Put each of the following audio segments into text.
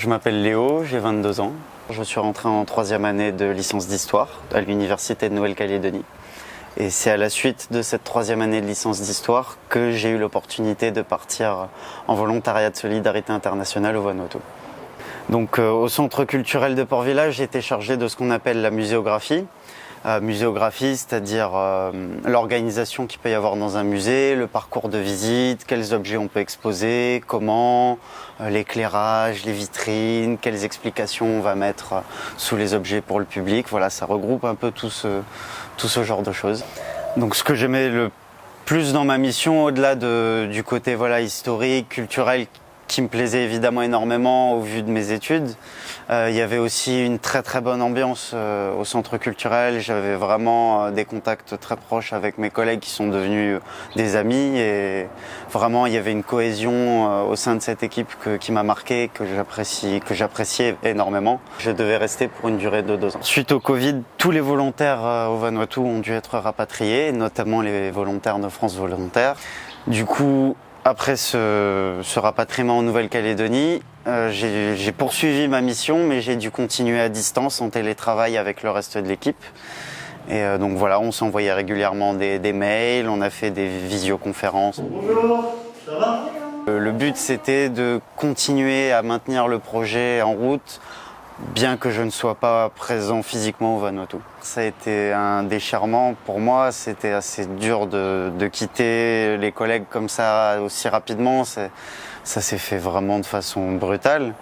Je m'appelle Léo, j'ai 22 ans. Je suis rentré en 3e année de licence d'histoire à l'Université de Nouvelle-Calédonie. Et c'est à la suite de cette 3e année de licence d'histoire que j'ai eu l'opportunité de partir en volontariat de solidarité internationale au Vanuatu. Donc au centre culturel de Port-Village, j'ai été chargé de ce qu'on appelle la muséographie. Muséographie, c'est-à-dire l'organisation qu'il peut y avoir dans un musée, le parcours de visite, quels objets on peut exposer, comment, l'éclairage, les vitrines, quelles explications on va mettre sous les objets pour le public. Voilà, ça regroupe un peu tout ce genre de choses. Donc ce que j'aimais le plus dans ma mission, au-delà du côté historique, culturel, qui me plaisait évidemment énormément au vu de mes études. Il y avait aussi une très très bonne ambiance au centre culturel. J'avais vraiment des contacts très proches avec mes collègues qui sont devenus des amis et vraiment il y avait une cohésion au sein de cette équipe qui m'a marqué, que j'appréciais énormément. Je devais rester pour une durée de 2 ans. Suite au Covid, tous les volontaires au Vanuatu ont dû être rapatriés, notamment les volontaires de France Volontaires. Du coup, après ce rapatriement en Nouvelle-Calédonie, j'ai poursuivi ma mission, mais j'ai dû continuer à distance, en télétravail avec le reste de l'équipe. Et donc voilà, on s'envoyait régulièrement des mails, on a fait des visioconférences. Bonjour, ça va ? Le but, c'était de continuer à maintenir le projet en route, bien que je ne sois pas présent physiquement au Vanuatu. Ça a été un déchirement pour moi, c'était assez dur de quitter les collègues comme ça aussi rapidement. Ça s'est fait vraiment de façon brutale.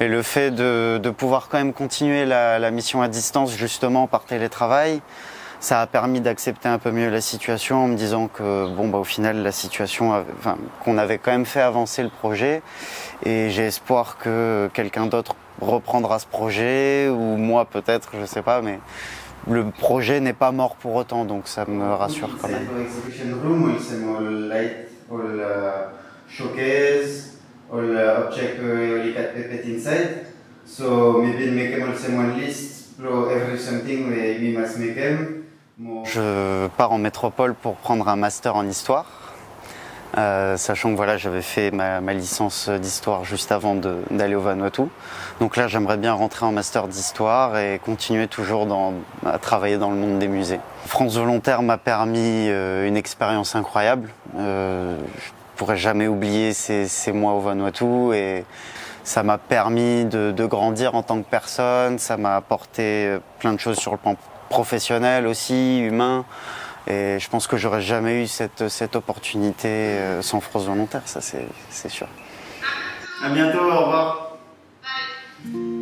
Et le fait de pouvoir quand même continuer la mission à distance justement par télétravail, ça a permis d'accepter un peu mieux la situation en me disant que au final la situation, qu'on avait quand même fait avancer le projet et j'ai espoir que quelqu'un d'autre reprendra ce projet ou moi peut-être, je sais pas, mais le projet n'est pas mort pour autant, donc ça me rassure quand même. Exhibition room, all light, all showcase, all object all cat pepet inside. So maybe make also one list for every something we must make them. Je pars en métropole pour prendre un master en histoire, sachant que j'avais fait ma licence d'histoire juste avant d'aller au Vanuatu. Donc là, j'aimerais bien rentrer en master d'histoire et continuer toujours à travailler dans le monde des musées. France Volontaire m'a permis une expérience incroyable. Je pourrais jamais oublier ces mois au Vanuatu et ça m'a permis de grandir en tant que personne. Ça m'a apporté plein de choses sur le plan professionnel aussi, humain. Et je pense que j'aurais jamais eu cette opportunité sans France Volontaire, ça c'est sûr. À bientôt, au revoir. Bye.